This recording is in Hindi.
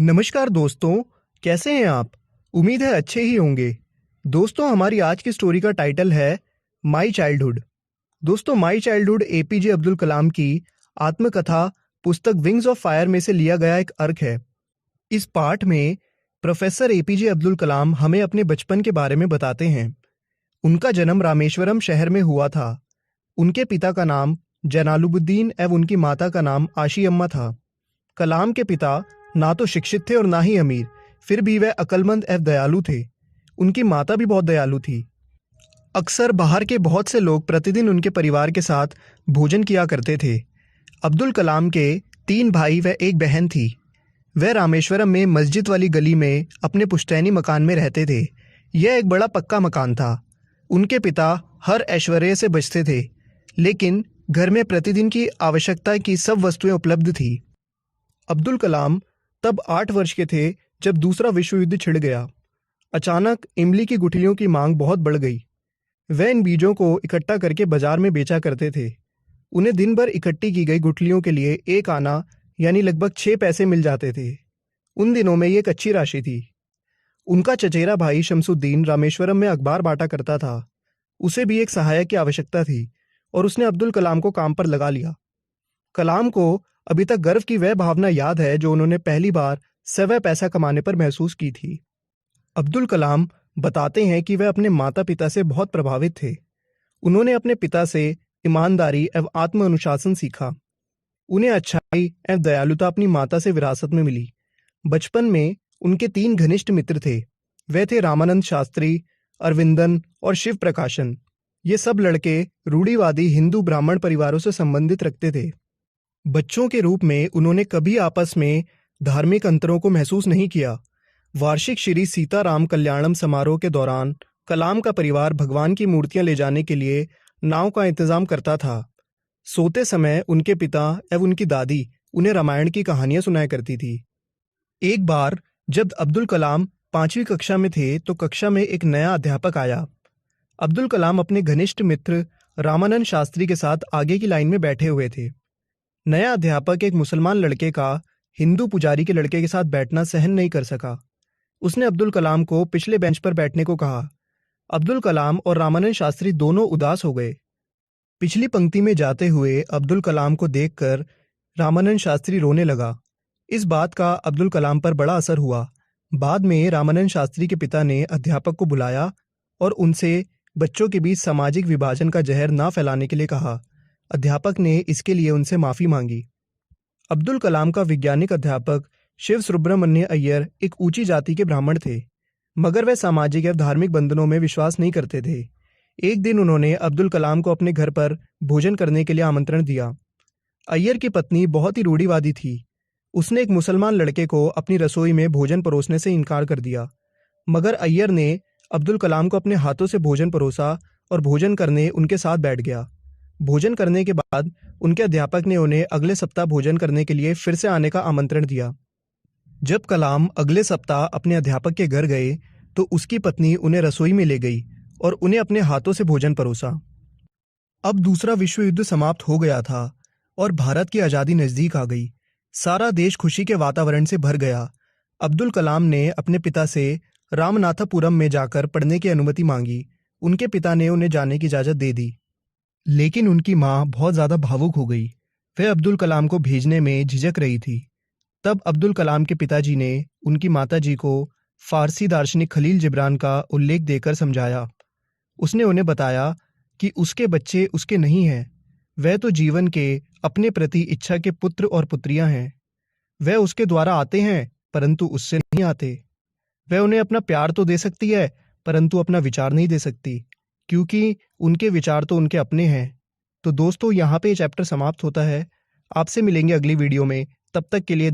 नमस्कार दोस्तों, कैसे हैं आप? उम्मीद है अच्छे ही होंगे। दोस्तों, हमारी आज की स्टोरी का टाइटल है माई चाइल्डहुड। दोस्तों, my childhood APJ Abdul Kalam की आत्मकथा पुस्तक विंग्स ऑफ फायर में से लिया गया एक अर्क है। इस पाठ में प्रोफेसर एपीजे अब्दुल कलाम हमें अपने बचपन के बारे में बताते हैं। उनका जन्म रामेश्वरम शहर में हुआ था। उनके पिता का नाम जलालुद्दीन एवं उनकी माता का नाम आशी अम्मा था। कलाम के पिता ना तो शिक्षित थे और ना ही अमीर, फिर भी वह अक्लमंद एवं दयालु थे। उनकी माता भी बहुत दयालु थी। अक्सर बाहर के बहुत से लोग प्रतिदिन उनके परिवार के साथ भोजन किया करते थे। अब्दुल कलाम के 3 भाई व एक बहन थी। वह रामेश्वरम में मस्जिद वाली गली में अपने पुश्तैनी मकान में रहते थे। यह एक बड़ा पक्का मकान था। उनके पिता हर ऐश्वर्य से बचते थे, लेकिन घर में प्रतिदिन की आवश्यकता की सब वस्तुएं उपलब्ध थी। अब्दुल कलाम तब 8 वर्ष के थे जब दूसरा विश्व युद्ध छिड़ गया। अचानक इमली की गुठलियों की मांग बहुत बढ़ गई। वह इन बीजों को इकट्ठा करके बाजार में बेचा करते थे। उन्हें दिन भर इकट्ठी की गई गुठलियों के लिए 1 आना यानी लगभग 6 पैसे मिल जाते थे। उन दिनों में ये एक अच्छी राशि थी। उनका चचेरा भाई शमसुद्दीन रामेश्वरम में अखबार बांटा करता था। उसे भी एक सहायक की आवश्यकता थी और उसने अब्दुल कलाम को काम पर लगा लिया। कलाम को अभी तक गर्व की वह भावना याद है जो उन्होंने पहली बार सवा पैसा कमाने पर महसूस की थी। अब्दुल कलाम बताते हैं कि वह अपने माता पिता से बहुत प्रभावित थे। उन्होंने अपने पिता से ईमानदारी एवं आत्म अनुशासन सीखा। उन्हें अच्छाई एवं दयालुता अपनी माता से विरासत में मिली। बचपन में उनके 3 घनिष्ठ मित्र थे। वे थे रामानंद शास्त्री, अरविंदन और शिव प्रकाशन। ये सब लड़के रूढ़िवादी हिंदू ब्राह्मण परिवारों से संबंधित रखते थे। बच्चों के रूप में उन्होंने कभी आपस में धार्मिक अंतरों को महसूस नहीं किया। वार्षिक श्री सीताराम कल्याणम समारोह के दौरान कलाम का परिवार भगवान की मूर्तियां ले जाने के लिए नाव का इंतजाम करता था। सोते समय उनके पिता एवं उनकी दादी उन्हें रामायण की कहानियां सुनाया करती थी। एक बार जब अब्दुल कलाम 5वीं कक्षा में थे तो कक्षा में एक नया अध्यापक आया। अब्दुल कलाम अपने घनिष्ठ मित्र रामानंद शास्त्री के साथ आगे की लाइन में बैठे हुए थे। नया अध्यापक एक मुसलमान लड़के का हिंदू पुजारी के लड़के के साथ बैठना सहन नहीं कर सका। उसने अब्दुल कलाम को पिछले बेंच पर बैठने को कहा। अब्दुल कलाम और रामानंद शास्त्री दोनों उदास हो गए। पिछली पंक्ति में जाते हुए अब्दुल कलाम को देखकर रामानंद शास्त्री रोने लगा। इस बात का अब्दुल कलाम पर बड़ा असर हुआ। बाद में रामानंद शास्त्री के पिता ने अध्यापक को बुलाया और उनसे बच्चों के बीच सामाजिक विभाजन का जहर ना फैलाने के लिए कहा। अध्यापक ने इसके लिए उनसे माफी मांगी। अब्दुल कलाम का वैज्ञानिक अध्यापक शिव सुब्रमण्य अय्यर एक ऊंची जाति के ब्राह्मण थे, मगर वे सामाजिक एवं धार्मिक बंधनों में विश्वास नहीं करते थे। एक दिन उन्होंने अब्दुल कलाम को अपने घर पर भोजन करने के लिए आमंत्रण दिया। अय्यर की पत्नी बहुत ही रूढ़िवादी थी। उसने एक मुसलमान लड़के को अपनी रसोई में भोजन परोसने से इनकार कर दिया, मगर अय्यर ने अब्दुल कलाम को अपने हाथों से भोजन परोसा और भोजन करने उनके साथ बैठ गया। भोजन करने के बाद उनके अध्यापक ने उन्हें अगले सप्ताह भोजन करने के लिए फिर से आने का आमंत्रण दिया। जब कलाम अगले सप्ताह अपने अध्यापक के घर गए तो उसकी पत्नी उन्हें रसोई में ले गई और उन्हें अपने हाथों से भोजन परोसा। अब दूसरा विश्व युद्ध समाप्त हो गया था और भारत की आज़ादी नज़दीक आ गई। सारा देश खुशी के वातावरण से भर गया। अब्दुल कलाम ने अपने पिता से रामनाथपुरम में जाकर पढ़ने की अनुमति मांगी। उनके पिता ने उन्हें जाने की इजाज़त दे दी, लेकिन उनकी माँ बहुत ज़्यादा भावुक हो गई। वह अब्दुल कलाम को भेजने में झिझक रही थी। तब अब्दुल कलाम के पिताजी ने उनकी माताजी को फारसी दार्शनिक खलील जिब्रान का उल्लेख देकर समझाया। उसने उन्हें बताया कि उसके बच्चे उसके नहीं हैं, वह तो जीवन के अपने प्रति इच्छा के पुत्र और पुत्रियां हैं। वह उसके द्वारा आते हैं परंतु उससे नहीं आते। वह उन्हें अपना प्यार तो दे सकती है परंतु अपना विचार नहीं दे सकती, क्योंकि उनके विचार तो उनके अपने हैं। तो दोस्तों, यहाँ पे ये चैप्टर समाप्त होता है। आपसे मिलेंगे अगली वीडियो में। तब तक के लिए